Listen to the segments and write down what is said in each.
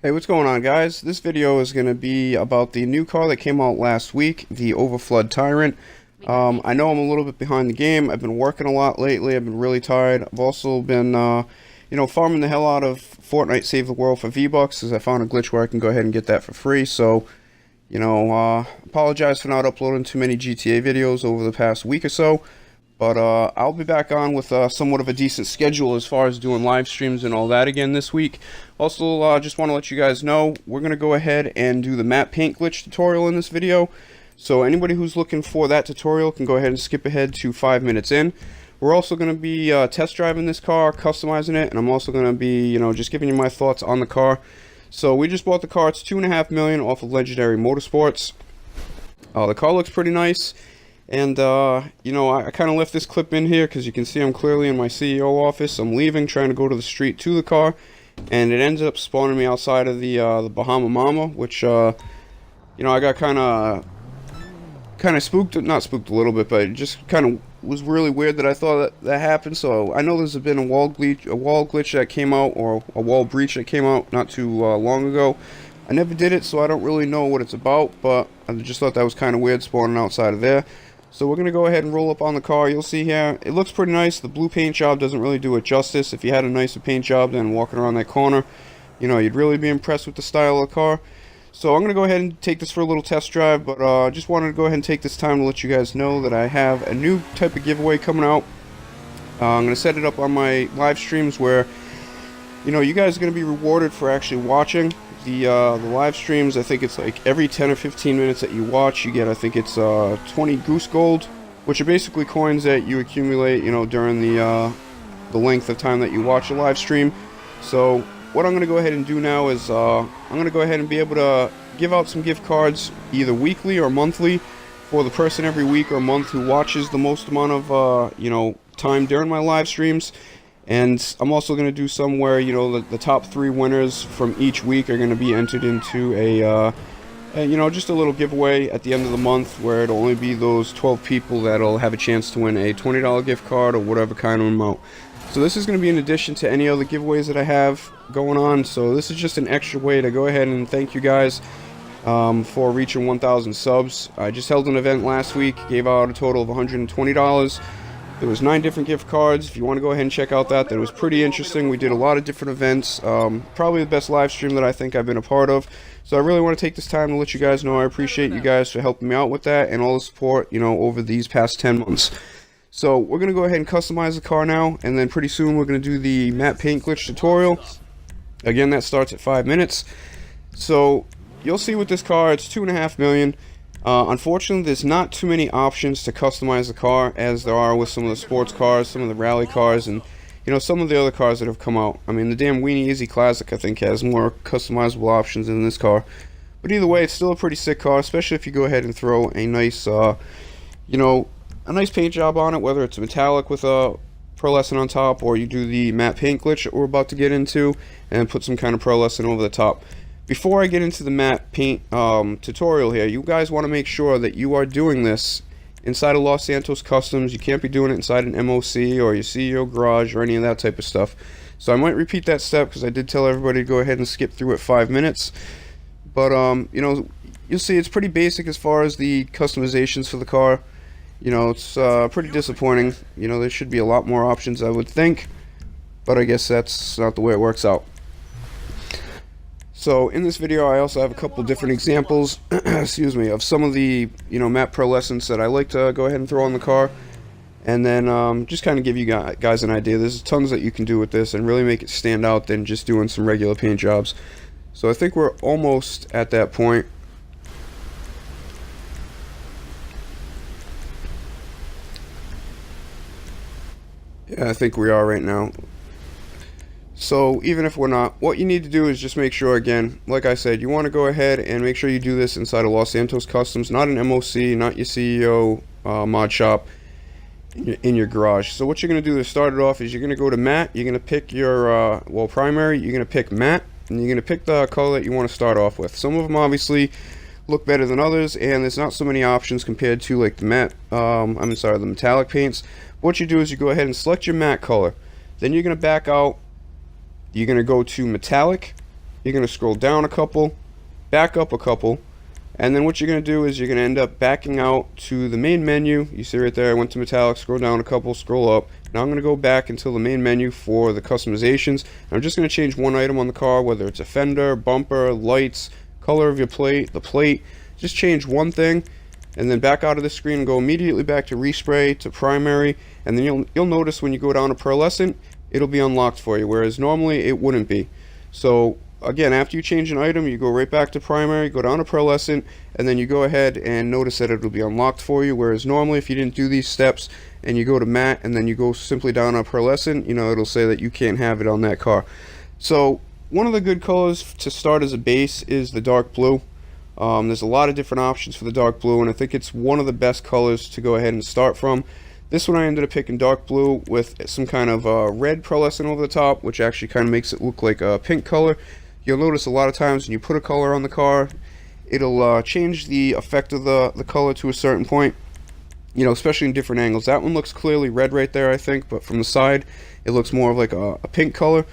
Hey, what's going on, guys? This video is going to be about the new car that came out last week, the Overflod Tyrant. I know I'm a little bit behind the game. I've been working a lot lately. I've been really tired. I've also been, farming the hell out of Fortnite Save the World for V-Bucks, as I found a glitch where I can go ahead and get that for free. So, apologize for not uploading too many GTA videos over the past week or so. But I'll be back on with somewhat of a decent schedule as far as doing live streams and all that again this week. Also, just want to let you guys know, we're going to go ahead and do the map paint glitch tutorial in this video. So anybody who's looking for that tutorial can go ahead and skip ahead to 5 minutes in. We're also going to be test driving this car, customizing it, and I'm also going to be, just giving you my thoughts on the car. So we just bought the car. It's $2.5 million off of Legendary Motorsports. The car looks pretty nice. And, I kind of left this clip in here because you can see I'm clearly in my CEO office. I'm leaving, trying to go to the street to the car, and it ends up spawning me outside of the Bahama Mama, which, I got kind of spooked, not spooked a little bit, but it just kind of was really weird that I thought that happened. So I know there's been a wall glitch that came out, or a wall breach that came out not too long ago. I never did it, so I don't really know what it's about, but I just thought that was kind of weird spawning outside of there. So we're going to go ahead and roll up on the car. You'll see here, it looks pretty nice. The blue paint job doesn't really do it justice. If you had a nicer paint job than walking around that corner, you'd really be impressed with the style of the car. So I'm going to go ahead and take this for a little test drive, but I just wanted to go ahead and take this time to let you guys know that I have a new type of giveaway coming out. I'm going to set it up on my live streams where, you guys are going to be rewarded for actually watching the live streams. I think it's like every 10 or 15 minutes that you watch, you get, I think it's 20 goose gold, which are basically coins that you accumulate, during the length of time that you watch a live stream. So what I'm going to go ahead and do now is I'm going to go ahead and be able to give out some gift cards either weekly or monthly for the person every week or month who watches the most amount of time during my live streams. And I'm also going to do some where, the top 3 winners from each week are going to be entered into just a little giveaway at the end of the month, where it'll only be those 12 people that'll have a chance to win a $20 gift card or whatever kind of amount. So this is going to be in addition to any other giveaways that I have going on. So this is just an extra way to go ahead and thank you guys for reaching 1,000 subs. I just held an event last week, gave out a total of $120. There was 9 different gift cards. If you want to go ahead and check out that was pretty interesting. We did a lot of different events. Probably the best live stream that I think I've been a part of. So I really want to take this time to let you guys know I appreciate you guys for helping me out with that and all the support, over these past 10 months. So we're going to go ahead and customize the car now, and then pretty soon we're going to do the matte paint glitch tutorial. Again, that starts at 5 minutes. So you'll see with this car, it's $2.5 million. Unfortunately, there's not too many options to customize the car as there are with some of the sports cars, some of the rally cars, and some of the other cars that have come out. I mean, the damn Weenie Easy Classic, I think, has more customizable options than this car. But either way, it's still a pretty sick car, especially if you go ahead and throw a nice, a nice paint job on it, whether it's metallic with a pearlescent on top, or you do the matte paint glitch that we're about to get into, and put some kind of pearlescent over the top. Before I get into the matte paint tutorial here, you guys want to make sure that you are doing this inside of Los Santos Customs. You can't be doing it inside an MOC or your CEO garage or any of that type of stuff. So I might repeat that step because I did tell everybody to go ahead and skip through at 5 minutes. But, you'll see it's pretty basic as far as the customizations for the car. It's pretty disappointing. There should be a lot more options, I would think. But I guess that's not the way it works out. So in this video, I also have a couple different examples, excuse me, of some of the, matte pearlescents that I like to go ahead and throw on the car. And then just kind of give you guys an idea. There's tons that you can do with this and really make it stand out than just doing some regular paint jobs. So I think we're almost at that point. Yeah, I think we are right now. So even if we're not, what you need to do is just make sure, again, like I said, you want to go ahead and make sure you do this inside of Los Santos Customs, not an MOC, not your CEO mod shop in your garage. So what you're going to do to start it off is you're going to go to matte, you're going to pick your, primary, you're going to pick matte, and you're going to pick the color that you want to start off with. Some of them obviously look better than others, and there's not so many options compared to like the matte, the metallic paints. What you do is you go ahead and select your matte color. Then you're going to back out. You're going to go to metallic, you're going to scroll down a couple, back up a couple, and then what you're going to do is you're going to end up backing out to the main menu. You see right there, I went to metallic, scroll down a couple, scroll up. Now I'm going to go back until the main menu for the customizations. I'm just going to change one item on the car, whether it's a fender, bumper, lights, color of your plate, the plate. Just change one thing, and then back out of the screen and go immediately back to respray, to primary, and then you'll notice when you go down to pearlescent, it'll be unlocked for you, whereas normally it wouldn't be. So again, after you change an item, you go right back to primary, go down to pearlescent, and then you go ahead and notice that it'll be unlocked for you, whereas normally if you didn't do these steps and you go to matte and then you go simply down on pearlescent, you know, it'll say that you can't have it on that car. So one of the good colors to start as a base is the dark blue. There's a lot of different options for the dark blue, and I think it's one of the best colors to go ahead and start from. This one I ended up picking dark blue with some kind of red pearlescent over the top, which actually kind of makes it look like a pink color. You'll notice a lot of times when you put a color on the car, it'll change the effect of the color to a certain point, you know, especially in different angles. That one looks clearly red right there, I think, but from the side it looks more of like a pink color.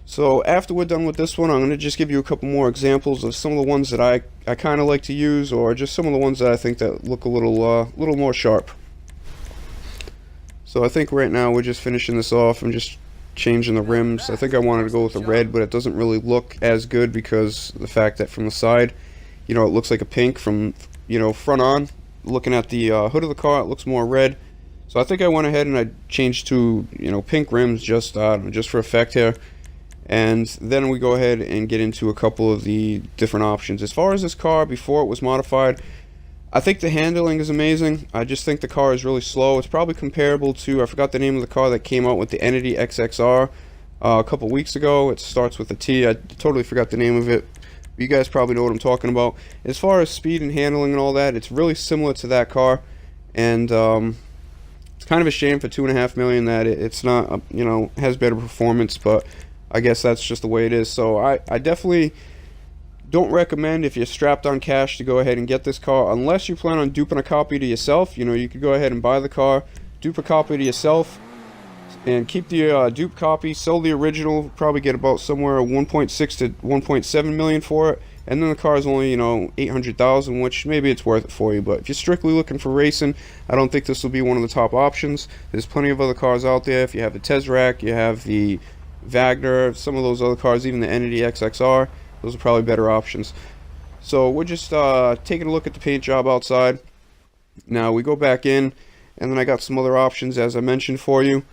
So after we're done with this one, I'm going to just give you a couple more examples of some of the ones that I kind of like to use, or just some of the ones that I think that look a little more sharp. So I think right now we're just finishing this off. I'm just changing the rims. I think I wanted to go with the red, but it doesn't really look as good because the fact that from the side, you know, it looks like a pink. From, you know, front on, looking at the hood of the car, it looks more red. So I think I went ahead and I changed to, you know, pink rims just for effect here. And then we go ahead and get into a couple of the different options. As far as this car, before it was modified, I think the handling is amazing. I just think the car is really slow. It's probably comparable to, I forgot the name of the car that came out with the Entity XXR a couple weeks ago. It starts with a T. I totally forgot the name of it. You guys probably know what I'm talking about. As far as speed and handling and all that, it's really similar to that car. And it's kind of a shame for $2.5 million that it's not, you know, has better performance, but I guess that's just the way it is. So I definitely don't recommend, if you're strapped on cash, to go ahead and get this car unless you plan on duping a copy to yourself. You know, you could go ahead and buy the car, dupe a copy to yourself, and keep the dupe copy, sell the original, probably get about somewhere 1.6 to 1.7 million for it, and then the car is only, you know, 800,000, which maybe it's worth it for you. But if you're strictly looking for racing, I don't think this will be one of the top options. There's plenty of other cars out there. If you have the Tezrak, you have the Wagner, some of those other cars, even the Entity XXR, those are probably better options. So we're just taking a look at the paint job outside. Now we go back in, and then I got some other options as I mentioned for you.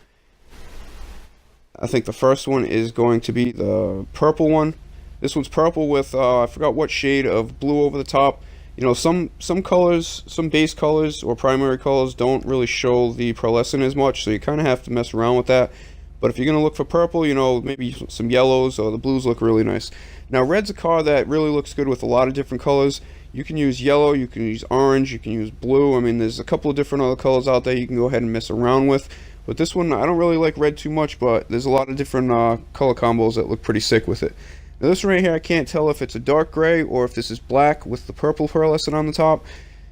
I think the first one is going to be the purple one. This one's purple with I forgot what shade of blue over the top. You know, some colors, some base colors or primary colors don't really show the pearlescent as much, so you kind of have to mess around with that. But if you're going to look for purple, you know, maybe some yellows, or the blues look really nice. Now, red's a car that really looks good with a lot of different colors. You can use yellow, you can use orange, you can use blue. I mean, there's a couple of different other colors out there you can go ahead and mess around with. But this one, I don't really like red too much, but there's a lot of different color combos that look pretty sick with it. Now, this one right here, I can't tell if it's a dark gray or if this is black with the purple pearlescent on the top.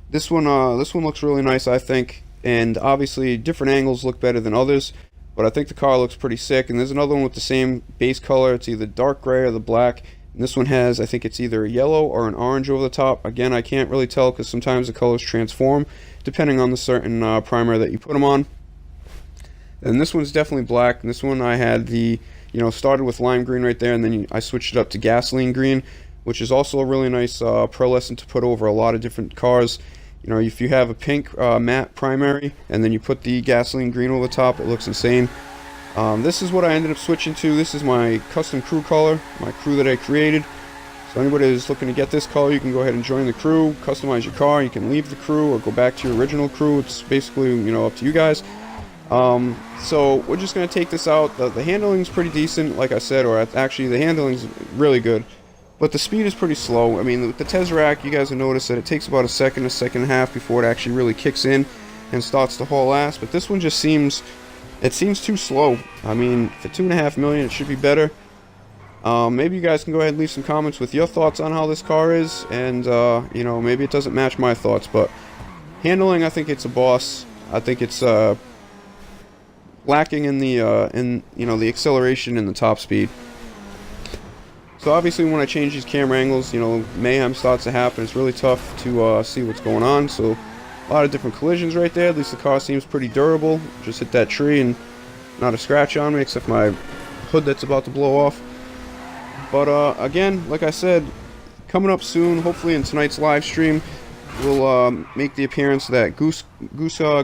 This one looks really nice, I think. And obviously, different angles look better than others. But I think the car looks pretty sick. And there's another one with the same base color. It's either dark gray or the black. And this one has, I think it's either a yellow or an orange over the top. Again, I can't really tell because sometimes the colors transform depending on the certain primer that you put them on. And this one's definitely black. And this one I had the, you know, started with lime green right there, and then I switched it up to gasoline green, which is also a really nice pearlescent to put over a lot of different cars. You know, if you have a pink matte primary and then you put the gasoline green over the top, it looks insane. This is what I ended up switching to. This is my custom crew color, my crew that I created. So anybody who's looking to get this color, you can go ahead and join the crew, customize your car. You can leave the crew or go back to your original crew. It's basically, you know, up to you guys. So we're just going to take this out. The handling is pretty decent, like I said, or actually the handling is really good. But the speed is pretty slow. I mean, with the Tezrak, you guys have noticed that it takes about a second and a half before it actually really kicks in and starts to haul ass. But this one just seems too slow. I mean, for $2.5 million, it should be better. Maybe you guys can go ahead and leave some comments with your thoughts on how this car is, and you know, maybe it doesn't match my thoughts. But handling, I think it's a boss. I think it's lacking in the you know, the acceleration and the top speed. So obviously when I change these camera angles, you know, mayhem starts to happen. It's really tough to see what's going on. So a lot of different collisions right there. At least the car seems pretty durable. Just hit that tree and not a scratch on me except my hood that's about to blow off. But again, like I said, coming up soon, hopefully in tonight's live stream, we'll make the appearance of that goose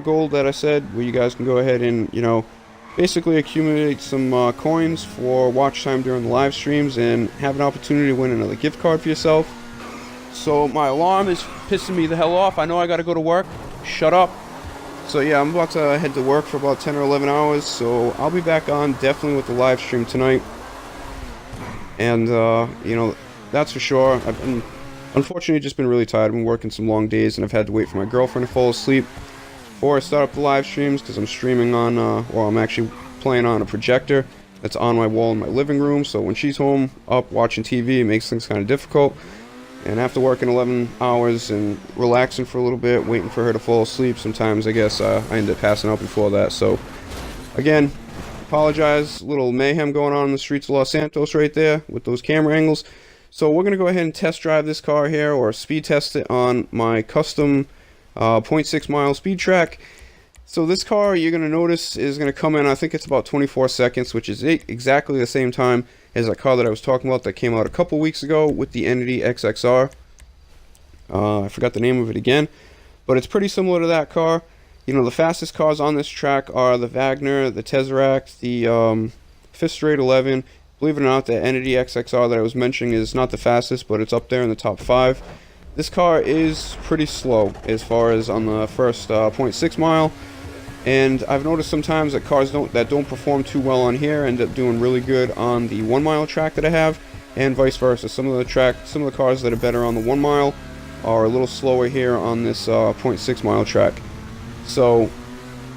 gold that I said, where you guys can go ahead and, you know, basically accumulate some coins for watch time during the live streams and have an opportunity to win another gift card for yourself. So my alarm is pissing me the hell off. I know I gotta go to work. Shut up. So yeah, I'm about to head to work for about 10 or 11 hours, so I'll be back on definitely with the live stream tonight. And you know, that's for sure. I've been, unfortunately, just been really tired. I've been working some long days, and I've had to wait for my girlfriend to fall asleep before I start up the live streams, because I'm streaming on, or I'm actually playing on a projector that's on my wall in my living room. So when she's home, up watching TV, it makes things kind of difficult. And after working 11 hours and relaxing for a little bit, waiting for her to fall asleep, sometimes I guess I end up passing out before that. So again, apologize. Little mayhem going on in the streets of Los Santos right there with those camera angles. So we're going to go ahead and test drive this car here, or speed test it on my custom 0.6 mile speed track. So this car, you're going to notice, is going to come in, I think it's about 24 seconds, which is exactly the same time as that car that I was talking about that came out a couple weeks ago with the Entity XXR. I forgot the name of it again, but it's pretty similar to that car. You know, the fastest cars on this track are the Wagner, the Tesseract, the Fistrate 11. Believe it or not, the Entity XXR that I was mentioning is not the fastest, but it's up there in the top 5. This car is pretty slow as far as on the first 0.6 mile, and I've noticed sometimes that cars that don't perform too well on here end up doing really good on the 1 mile track that I have, and vice versa. Some of the cars that are better on the 1 mile are a little slower here on this 0.6 mile track. So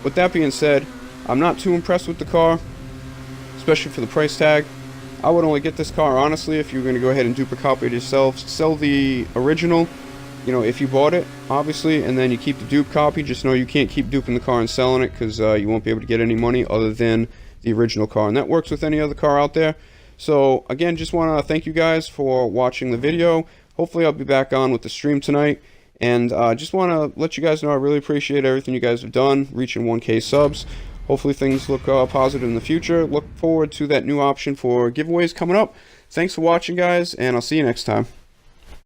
with that being said, I'm not too impressed with the car, especially for the price tag. I would only get this car, honestly, if you're going to go ahead and dupe a copy it yourself. Sell the original, you know, if you bought it, obviously, and then you keep the dupe copy. Just know you can't keep duping the car and selling it, because you won't be able to get any money other than the original car. And that works with any other car out there. So, again, just want to thank you guys for watching the video. Hopefully, I'll be back on with the stream tonight. And just want to let you guys know I really appreciate everything you guys have done, reaching 1K subs. Hopefully things look positive in the future. Look forward to that new option for giveaways coming up. Thanks for watching, guys, and I'll see you next time.